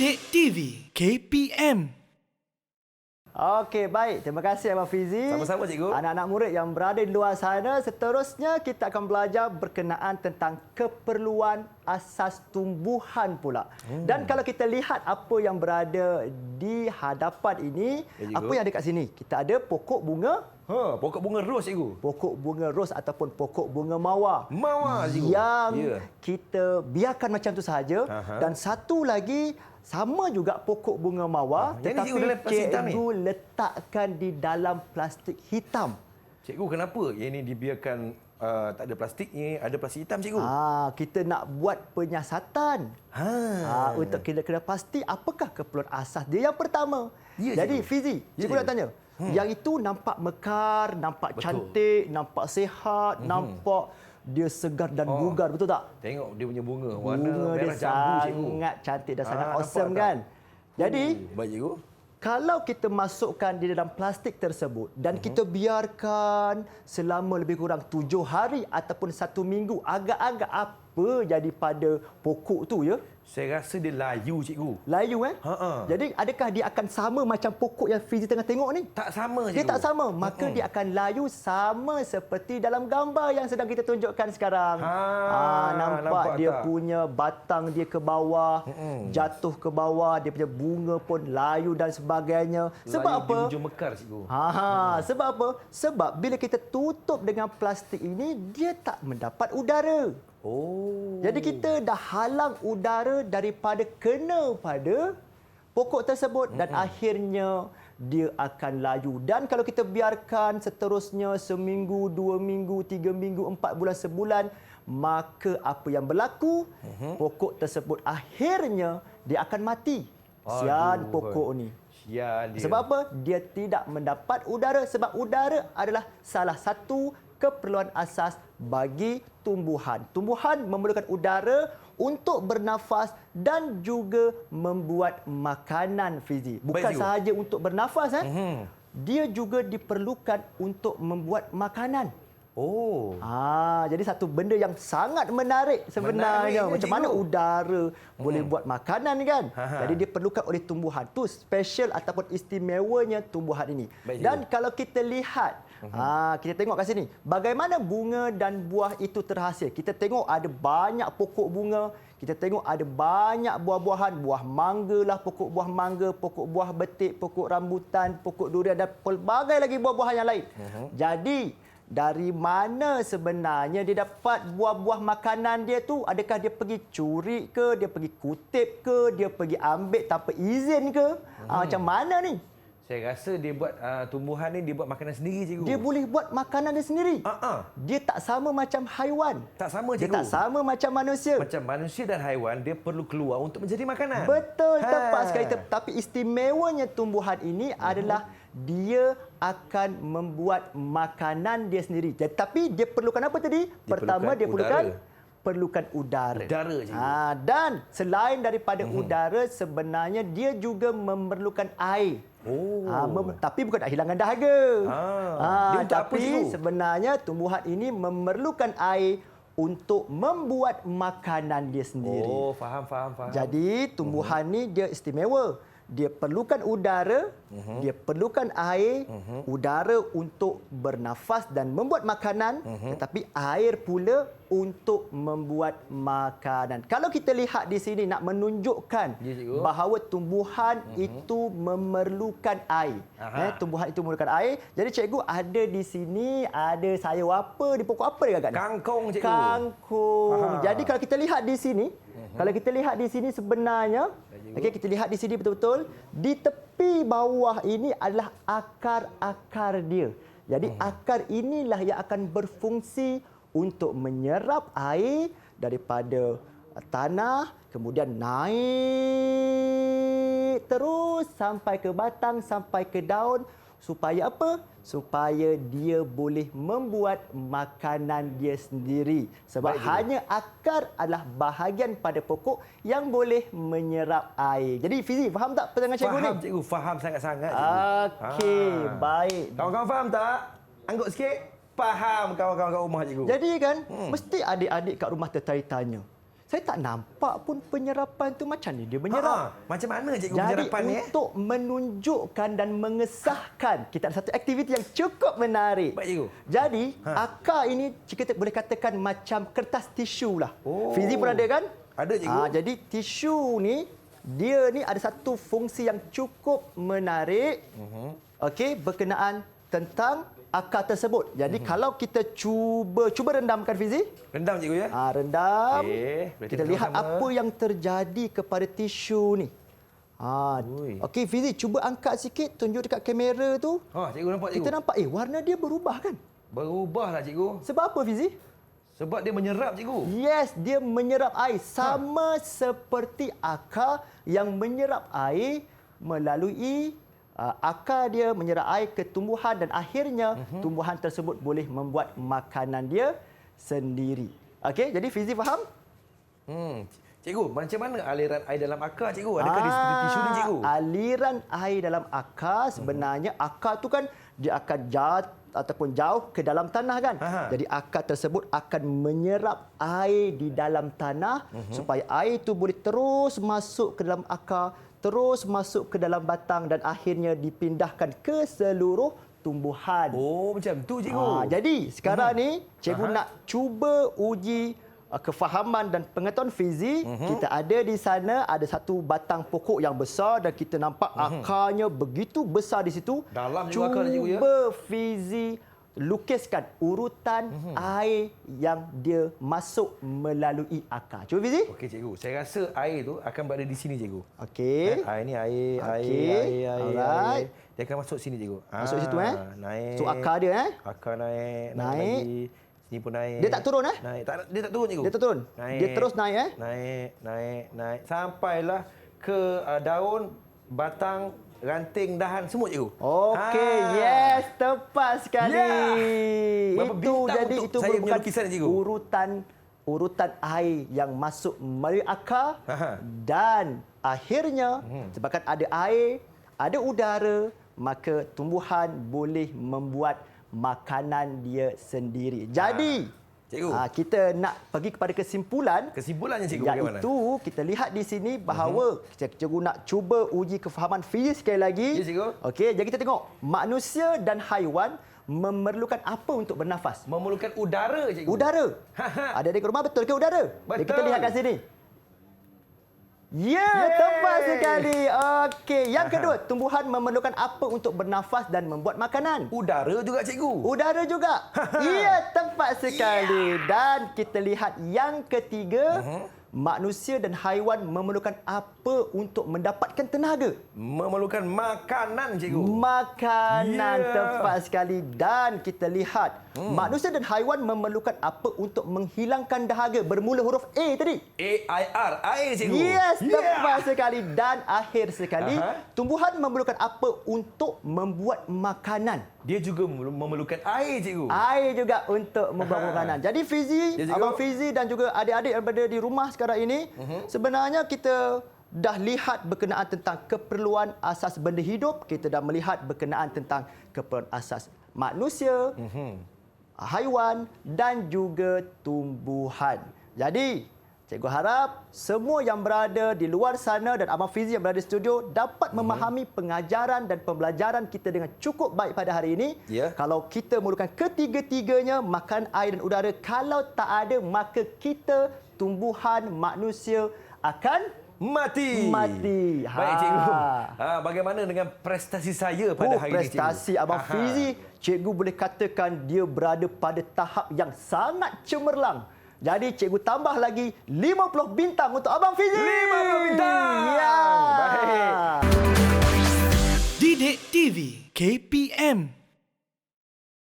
Didik TV KPM. Okey, baik. Terima kasih Abang Fizi. Sama-sama, Cikgu. Anak-anak murid yang berada di luar sana, seterusnya kita akan belajar berkenaan tentang keperluan asas tumbuhan pula. Dan kalau kita lihat apa yang berada di hadapan ini, Ya, Cikgu. apa yang ada kat sini? Kita ada pokok bunga, Pokok bunga ros, Cikgu. pokok bunga ros ataupun pokok bunga mawar. Mawar, Cikgu. Yang Ya. kita biarkan macam tu sahaja. Aha. Dan satu lagi, sama juga pokok bunga mawar, yang ni, Cikgu, dalam tetapi plastik hitam ni? cikgu letakkan di dalam plastik hitam. Cikgu, kenapa yang ini dibiarkan tak ada plastiknya, ada plastik hitam, Cikgu? Kita nak buat penyiasatan. Untuk kira-kira pasti apakah keperluan asas dia. Yang pertama. Ya, Jadi Cikgu. Fizi, Ya, cikgu nak Cikgu. tanya. Yang itu nampak mekar, nampak Betul. cantik, nampak sihat, nampak dia segar dan bugar, betul tak? Tengok dia punya bunga, warna Bunga dia merah jambu, Cikgu. sangat cantik dan sangat nampak awesome tak? kan? Jadi, Baik, Cikgu. kalau kita masukkan di dalam plastik tersebut dan kita biarkan selama lebih kurang 7 hari ataupun 1 minggu, agak-agak apa jadi pada pokok tu ya? Saya rasa dia layu, Cikgu. Layu kan? Ha-ha. Jadi adakah dia akan sama macam pokok yang Fizi tengah tengok ni? Tak sama, Cikgu. Dia tak sama, maka dia akan layu sama seperti dalam gambar yang sedang kita tunjukkan sekarang. Nampak dia tak? punya batang dia ke bawah, jatuh ke bawah, dia punya bunga pun layu dan sebagainya. Sebab Layu apa? di hujung mekar, Cikgu. Sebab apa? Sebab bila kita tutup dengan plastik ini, dia tak mendapat udara. Jadi kita dah halang udara daripada kena pada pokok tersebut dan akhirnya dia akan layu. Dan kalau kita biarkan seterusnya seminggu, 2 minggu, 3 minggu, 4 bulan, sebulan, maka apa yang berlaku? Pokok tersebut akhirnya dia akan mati. Sian Aduh. pokok ni. Sian dia. Sebab apa? Dia tidak mendapat udara. Sebab udara adalah salah satu keperluan asas bagi tumbuhan. Tumbuhan memerlukan udara untuk bernafas dan juga membuat makanan, Fizi. Bukan Baik, Cikgu. sahaja untuk bernafas. Dia juga diperlukan untuk membuat makanan. Jadi satu benda yang sangat menarik sebenarnya. Menarik, Macam mana Cikgu. udara boleh buat makanan kan? Ha-ha. Jadi diperlukan oleh tumbuhan. Tu special ataupun istimewanya tumbuhan ini. Baik, Dan Cikgu. kalau kita lihat, kita tengok kat sini, bagaimana bunga dan buah itu terhasil. Kita tengok ada banyak pokok bunga, kita tengok ada banyak buah-buahan, buah mangga lah, pokok buah mangga, pokok buah betik, pokok rambutan, pokok durian dan pelbagai lagi buah-buahan yang lain. Jadi, dari mana sebenarnya dia dapat buah-buah makanan dia tu? Adakah dia pergi curi ke, dia pergi kutip ke, dia pergi ambil tanpa izin ke? Macam mana ni? Saya rasa dia buat tumbuhan ni dia buat makanan sendiri, Cikgu. Dia boleh buat makanan dia sendiri. Dia tak sama macam haiwan. Tak sama, Dia Cikgu. tak sama macam manusia. Macam manusia dan haiwan, dia perlu keluar untuk menjadi makanan. Betul, tepat sekali. Tapi istimewanya tumbuhan ini adalah dia akan membuat makanan dia sendiri. Tapi dia perlukan apa tadi? Pertama, dia perlukan udara. Udara, Cikgu. Dan selain daripada udara, sebenarnya dia juga memerlukan air. Tapi bukan nak hilangkan dahaga. Dia untuk apa, Tapi Cikgu? sebenarnya tumbuhan ini memerlukan air untuk membuat makanan dia sendiri. Faham. Jadi tumbuhan ni dia istimewa. Dia perlukan udara, dia perlukan air, udara untuk bernafas dan membuat makanan, tetapi air pula untuk membuat makanan. Kalau kita lihat di sini nak menunjukkan Ya, Cikgu. bahawa tumbuhan itu memerlukan air. Tumbuhan itu memerlukan air. Jadi cikgu ada di sini, ada sayur apa, di pokok apa dia agak ni? Kangkung, Cikgu. Kangkung. Jadi kalau kita lihat di sini, sebenarnya, kita lihat di sini betul-betul, di tepi bawah ini adalah akar-akar dia. Jadi akar inilah yang akan berfungsi untuk menyerap air daripada tanah, kemudian naik terus sampai ke batang, sampai ke daun. Supaya apa? Supaya dia boleh membuat makanan dia sendiri. Sebab Baik, Cikgu. hanya akar adalah bahagian pada pokok yang boleh menyerap air. Jadi Fizi, faham tak pertanyaan cikgu ni? Faham, Cikgu. Faham sangat-sangat, Cikgu. Okey, baik. Kawan-kawan faham tak? Angguk sikit. Faham kawan-kawan kat rumah, Cikgu. Jadi kan, mesti adik-adik kat rumah tertanya-tanya. saya tak nampak pun penyerapan tu macam ni dia menyerap. Macam mana cikgu Jadi penyerapan ni? untuk menunjukkan dan mengesahkan, kita ada satu aktiviti yang cukup menarik. Baik, cikgu. Jadi akar ini kita boleh katakan macam kertas tisu lah. Oh. Fizi pun ada kan? Ada, cikgu. Jadi tisu ni dia ni ada satu fungsi yang cukup menarik. Okey, berkenaan tentang akar tersebut. Jadi kalau kita cuba rendamkan Fizi. Rendam cikgu ya? Rendam. Okey, boleh Kita tengok lihat sama-sama. apa yang terjadi kepada tisu ni. Ui. Okey Fizi, cuba angkat sikit, tunjuk dekat kamera tu. Cikgu nampak cikgu? Kita nampak warna dia berubah kan? Berubahlah cikgu. Sebab apa Fizi? Sebab dia menyerap cikgu. Yes, dia menyerap air sama seperti akar yang menyerap air melalui akar dia menyerap air ke tumbuhan dan akhirnya tumbuhan tersebut boleh membuat makanan dia sendiri. Okey, jadi Fizi faham? Cikgu, macam mana aliran air dalam akar cikgu? Adakah dia seperti tisu ni cikgu? Aliran air dalam akar sebenarnya akar tu kan dia akan jauh ke dalam tanah kan. Jadi akar tersebut akan menyerap air di dalam tanah supaya air itu boleh terus masuk ke dalam akar, terus masuk ke dalam batang dan akhirnya dipindahkan ke seluruh tumbuhan. Oh, macam tu cikgu. Jadi sekarang ni cikgu nak cuba uji kefahaman dan pengetahuan Fizi. Kita ada di sana ada satu batang pokok yang besar dan kita nampak akarnya begitu besar di situ. Dalam juga akar dia, cikgu, ya? Cuba Fizi lukiskan urutan air yang dia masuk melalui akar. Cuba Fizi. Okey cikgu, saya rasa air tu akan berada di sini cikgu. Okey. Air ni air, Okey. Alright. Dia akan masuk sini cikgu. Masuk situ Naik. So akar dia Akar naik. Naik. Lagi. Sini pun naik. Dia tak turun Naik. Dia tak turun cikgu. Dia tak turun. Naik. Dia terus naik Naik. Sampailah ke daun, batang, ranting, dahan semua cikgu. Okey, yes, tepat sekali. Berapa Itu bintang jadi untuk itu saya punya merupakan lukisan ni, cikgu? urutan air yang masuk melalui akar dan akhirnya sebabkan ada air, ada udara, maka tumbuhan boleh membuat makanan dia sendiri. Jadi, cikgu. kita nak pergi kepada kesimpulan. Kesimpulannya cikgu bagaimana? Iaitu kita lihat di sini bahawa cikgu nak cuba uji kefahaman Fizi sekali lagi. Ya, cikgu. Okey, jadi kita tengok manusia dan haiwan memerlukan apa untuk bernafas? Memerlukan udara cikgu. Udara. Ada di rumah betul ke udara? Betul. Kita lihat kat sini. Ya, tepat sekali. Okey, yang kedua, tumbuhan memerlukan apa untuk bernafas dan membuat makanan? Udara juga cikgu. Udara juga. Ya, tepat sekali. Dan kita lihat yang ketiga, manusia dan haiwan memerlukan apa untuk mendapatkan tenaga? Memerlukan makanan cikgu. Makanan, Ya. tepat sekali. Dan kita lihat, manusia dan haiwan memerlukan apa untuk menghilangkan dahaga? Bermula huruf A tadi. AIR, air cikgu. Yes, tepat sekali. Dan akhir sekali, tumbuhan memerlukan apa untuk membuat makanan? Dia juga memerlukan air cikgu. Air juga untuk membuat makanan. Jadi Fizi, Ya, cikgu. Abang Fizi dan juga adik-adik yang berada di rumah sekarang ini, sebenarnya kita dah lihat berkenaan tentang keperluan asas benda hidup, kita dah melihat berkenaan tentang keperluan asas manusia, haiwan dan juga tumbuhan. Jadi, cikgu harap semua yang berada di luar sana dan Abang Fizi yang berada di studio dapat memahami pengajaran dan pembelajaran kita dengan cukup baik pada hari ini. Ya. Kalau kita memerlukan ketiga-tiganya, makan, air dan udara, kalau tak ada, maka kita, tumbuhan, manusia akan Mati. Ha. Baik cikgu. Bagaimana dengan prestasi saya pada hari ini cikgu? Prestasi Abang Fizi, cikgu boleh katakan dia berada pada tahap yang sangat cemerlang. Jadi cikgu tambah lagi 50 bintang untuk Abang Fizi. 50 bintang. Ya. Baik. Didik TV KP